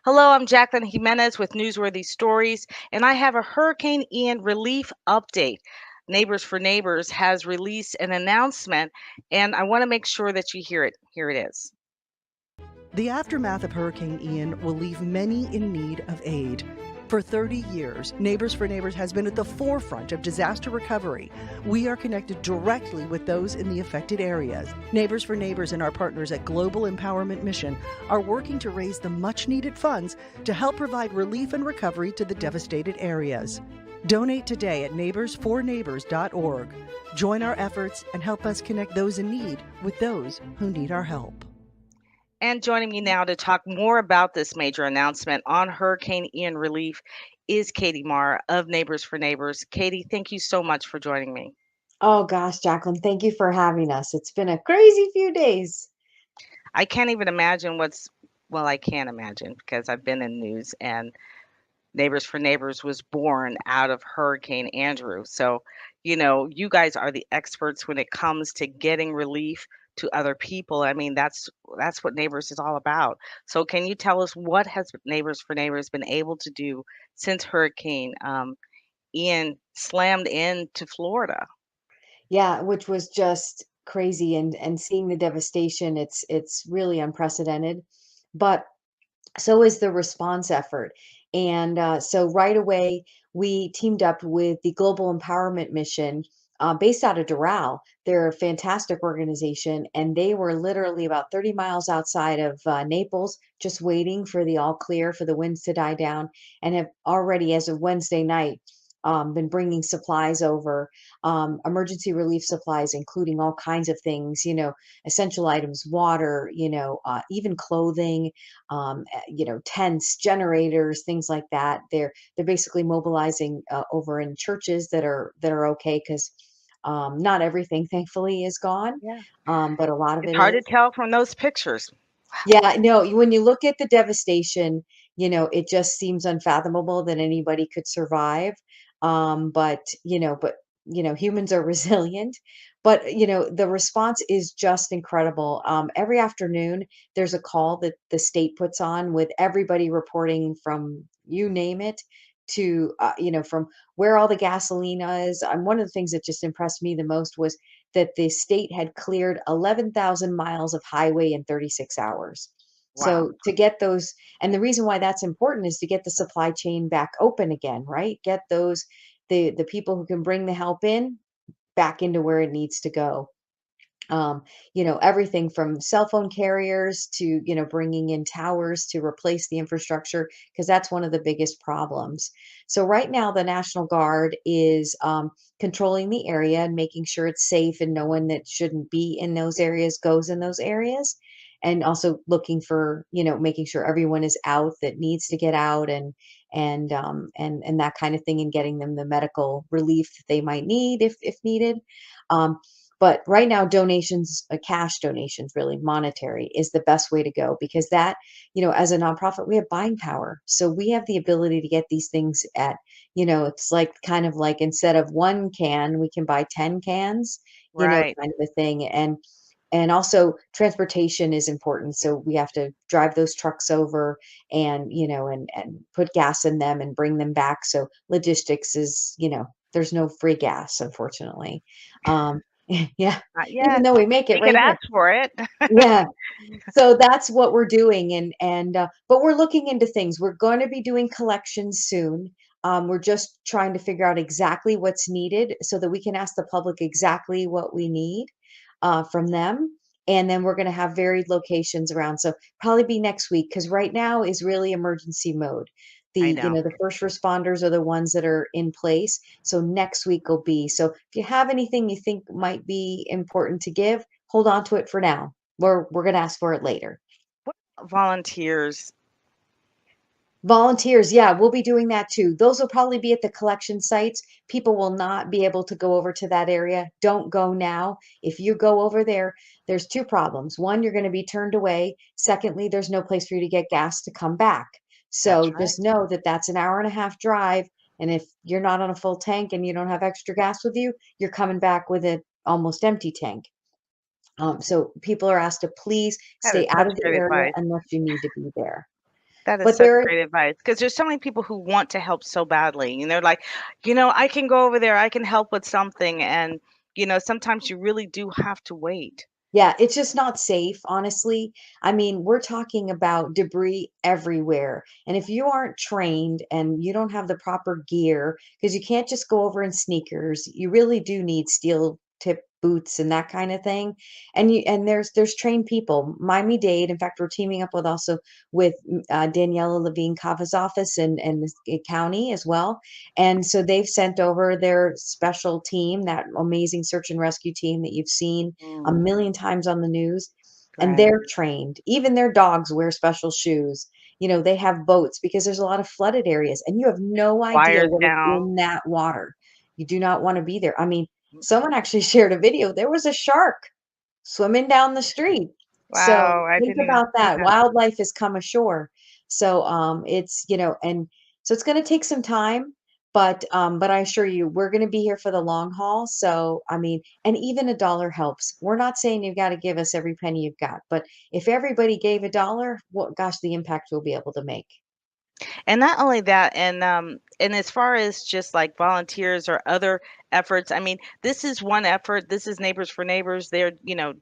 Hello, I'm Jacqueline Jimenez with Newsworthy Stories, and I have a Hurricane Ian relief update. Neighbors for Neighbors has released an announcement, and I want to make sure that you hear it. Here it is. The aftermath of Hurricane Ian will leave many in need of aid. For 30 years, Neighbors for Neighbors has been at the forefront of disaster recovery. We are connected directly with those in the affected areas. Neighbors for Neighbors and our partners at Global Empowerment Mission are working to raise the much-needed funds to help provide relief and recovery to the devastated areas. Donate today at neighborsforneighbors.org. Join our efforts and help us connect those in need with those who need our help. And joining me now to talk more about this major announcement on Hurricane Ian relief is Katie Marr of Neighbors for Neighbors. Katie, thank you so much for joining me. Oh gosh, Jacqueline, thank you for having us. It's been a crazy few days. I can't even imagine well, I can imagine because I've been in news and Neighbors for Neighbors was born out of Hurricane Andrew. So, you guys are the experts when it comes to getting relief to other people. I mean, that's what Neighbors is all about. So, can you tell us what has Neighbors for Neighbors been able to do since Hurricane Ian slammed into Florida? Yeah, which was just crazy and seeing the devastation, it's really unprecedented. But so is the response effort. And so right away, we teamed up with the Global Empowerment Mission based out of Doral. They're a fantastic organization, and they were literally about 30 miles outside of Naples, just waiting for the all clear for the winds to die down, and have already, as of Wednesday night, been bringing supplies over, emergency relief supplies, including all kinds of things, essential items, water, even clothing, tents, generators, things like that. They're basically mobilizing over in churches that are okay because not everything, thankfully, is gone, Yeah. but a lot of It's it hard to is. tell from those pictures. Yeah, no, when you look at the devastation, it just seems unfathomable that anybody could survive. But humans are resilient. But the response is just incredible. Every afternoon, there's a call that the state puts on with everybody reporting from you name it to from where all the gasoline is. One of the things that just impressed me the most was that the state had cleared 11,000 miles of highway in 36 hours. Wow. So to get those, and the reason why that's important is to get the supply chain back open again, right? Get those the people who can bring the help in back into where it needs to go. Everything from cell phone carriers to, bringing in towers to replace the infrastructure, because that's one of the biggest problems. So right now, the National Guard is controlling the area and making sure it's safe and no one that shouldn't be in those areas goes in those areas. And also looking for, making sure everyone is out that needs to get out and that kind of thing, and getting them the medical relief that they might need if needed. Um, but right now, donations, cash donations, really monetary, is the best way to go because that, as a nonprofit, we have buying power. So we have the ability to get these things at, it's like kind of like instead of one can, we can buy 10 cans, Right. kind of a thing. And also transportation is important. So we have to drive those trucks over and, and put gas in them and bring them back. So logistics is, there's no free gas, unfortunately. Um, yeah, Yeah, even though we make it we could right here. ask for it. Yeah. So that's what we're doing, but we're looking into things. We're going to be doing collections soon. We're just trying to figure out exactly what's needed so that we can ask the public exactly what we need from them. And then we're going to have varied locations around. So probably be next week because right now is really emergency mode. I know. The first responders are the ones that are in place. So next week will be. So if you have anything you think might be important to give, hold on to it for now. We're gonna ask for it later. Volunteers. Volunteers, yeah, we'll be doing that too. Those will probably be at the collection sites. People will not be able to go over to that area. Don't go now. If you go over there, there's two problems. One, you're going to be turned away. Secondly, there's no place for you to get gas to come back. That's So right. just know that that's an hour and a half drive. And if you're not on a full tank and you don't have extra gas with you, you're coming back with an almost empty tank. So people are asked to please That is stay out such of the great area advice. unless you need to be there. That is But such there great advice because there's so many people who want to help so badly, and they're like, I can go over there, I can help with something, and sometimes you really do have to wait. Yeah, it's just not safe, honestly. I mean, we're talking about debris everywhere. And if you aren't trained and you don't have the proper gear, because you can't just go over in sneakers, you really do need steel tip boots and that kind of thing. And there's trained people. Miami-Dade, in fact, we're teaming up with also with Daniela Levine Cava's office and the county as well. And so they've sent over their special team, that amazing search and rescue team that you've seen a Mm, million times on the news, and right. they're trained. Even their dogs wear special shoes. They have boats because there's a lot of flooded areas, and you have no idea Wires what is down. in that water. You do not want to be there. I mean, someone actually shared a video. There was a shark swimming down the street. So Wow, I think didn't even about see that. that. Wildlife has come ashore. So and so it's going to take some time, but I assure you we're going to be here for the long haul. So I mean, and even a dollar helps. We're not saying you've got to give us every penny you've got, but if everybody gave a dollar, what gosh, the impact we'll be able to make. And not only that, and as far as just like volunteers or other efforts, I mean, this is one effort. This is Neighbors for Neighbors. They're,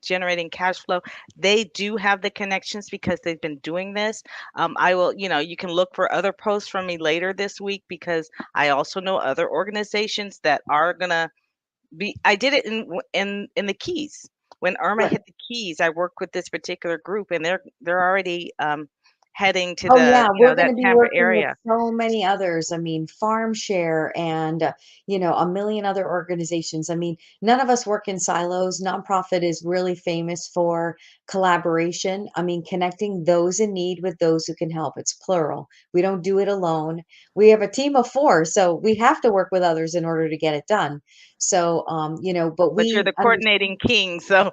generating cash flow. They do have the connections because they've been doing this. I will, you can look for other posts from me later this week because I also know other organizations that are gonna be. I did it in the Keys. When Irma Right. hit the Keys, I worked with this particular group, and they're already heading to Oh yeah, we're going that to be Tampa working with area. so many others. I mean, Farm Share and a million other organizations. I mean, none of us work in silos. Nonprofit is really famous for collaboration. I mean, connecting those in need with those who can help. It's plural. We don't do it alone. We have a team of four, so we have to work with others in order to get it done. So, but But you're we the understand. coordinating king, so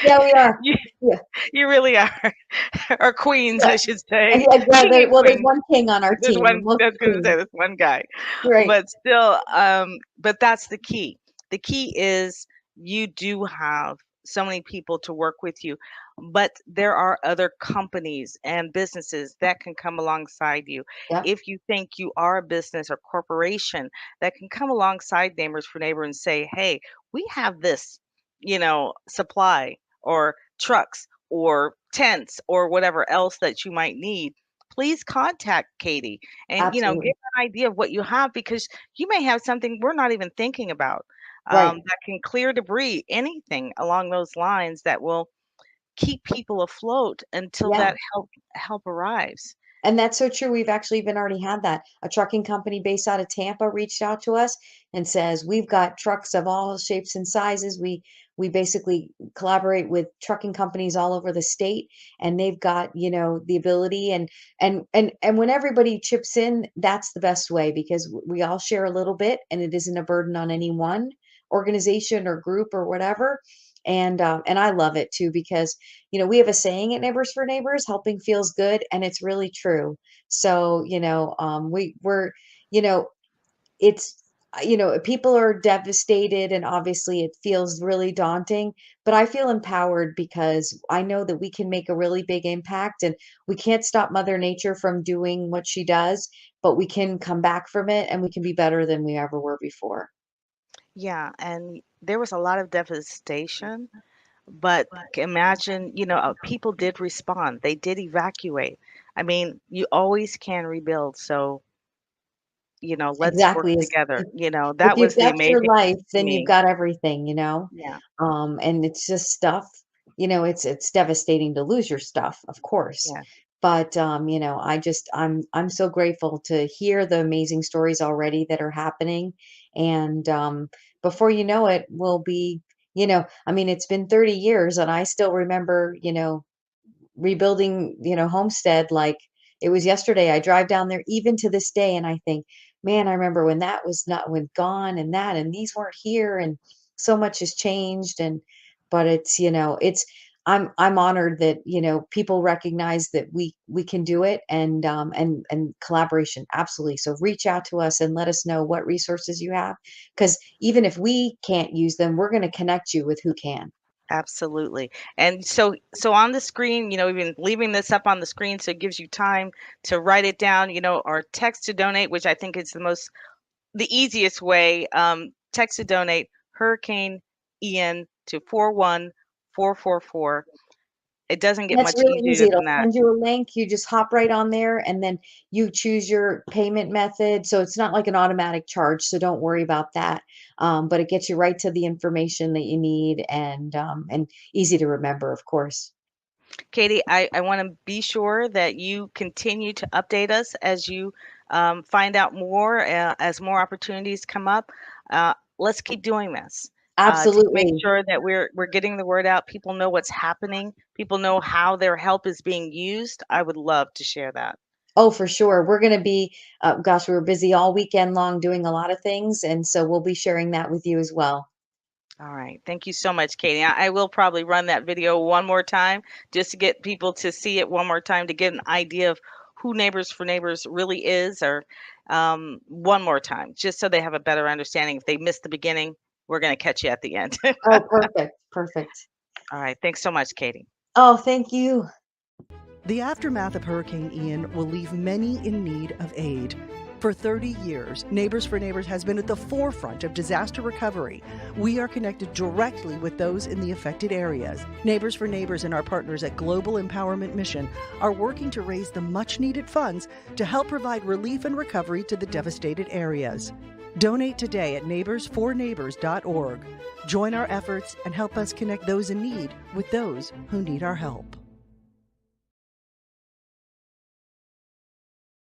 Yeah, we are. you Yeah, you really are. Or queens, yeah, I should say. yeah. King and Well, there's queen. one king on our There's team. We're one most I was gonna say queens. there's one guy. Right. But still, but that's the key. The key is you do have so many people to work with you, but there are other companies and businesses that can come alongside you. Yep. If you think you are a business or corporation that can come alongside Neighbors for Neighbor and say, hey, we have this, supply or trucks or tents or whatever else that you might need, please contact Katie and get Absolutely. an idea of what you have because you may have something we're not even thinking about Right. that can clear debris, anything along those lines that will keep people afloat until Yeah. that help arrives. And that's so true. We've actually even already had that. A trucking company based out of Tampa reached out to us and says, "We've got trucks of all shapes and sizes." We basically collaborate with trucking companies all over the state, and they've got, the ability and when everybody chips in, that's the best way because we all share a little bit and it isn't a burden on any one organization or group or whatever. And I love it too because we have a saying at Neighbors for Neighbors, helping feels good, and it's really true. So, we're, you know, it's, people are devastated and obviously it feels really daunting, but I feel empowered because I know that we can make a really big impact and we can't stop Mother Nature from doing what she does, but we can come back from it and we can be better than we ever were before. Yeah, and there was a lot of devastation, but imagine, people did respond. They did evacuate. I mean, you always can rebuild. So, let's work Exactly. together. If That you've was the got your amazing life, to then you've me. got everything. Yeah, And it's just stuff, it's devastating to lose your stuff, of course. yeah. But I'm so grateful to hear the amazing stories already that are happening. And before you know it, we'll be, I mean, it's been 30 years and I still remember, rebuilding, Homestead like it was yesterday. I drive down there even to this day and I think, man, I remember when that was not when gone and that and these weren't here and so much has changed and but it's, I'm honored that, people recognize that we can do it and collaboration absolutely. So reach out to us and let us know what resources you have because even if we can't use them, we're going to connect you with who can. Absolutely. And so on the screen, we've been leaving this up on the screen so it gives you time to write it down, or text to donate, which I think is the easiest way. Text to donate Hurricane Ian to 41444. It doesn't get That's much really easy. easier It'll than that. send you a link. You just hop right on there and then you choose your payment method. So it's not like an automatic charge. So don't worry about that. But it gets you right to the information that you need and easy to remember, of course. Katie, I want to be sure that you continue to update us as you find out more, as more opportunities come up. Let's keep doing this to make Absolutely. sure that we're getting the word out. People know what's happening. People know how their help is being used. I would love to share that. Oh, for sure. We're going to be, gosh, we were busy all weekend long doing a lot of things. And so we'll be sharing that with you as well. All right. Thank you so much, Katie. I will probably run that video one more time just to get people to see it one more time to get an idea of who Neighbors for Neighbors really is, or one more time, just so they have a better understanding. If they missed the beginning, we're going to catch you at the end. Oh, perfect. Perfect. All right. Thanks so much, Katie. Oh, thank you. The aftermath of Hurricane Ian will leave many in need of aid. For 30 years, Neighbors for Neighbors has been at the forefront of disaster recovery. We are connected directly with those in the affected areas. Neighbors for Neighbors and our partners at Global Empowerment Mission are working to raise the much-needed funds to help provide relief and recovery to the devastated areas. Donate today at neighborsforneighbors.org. Join our efforts and help us connect those in need with those who need our help.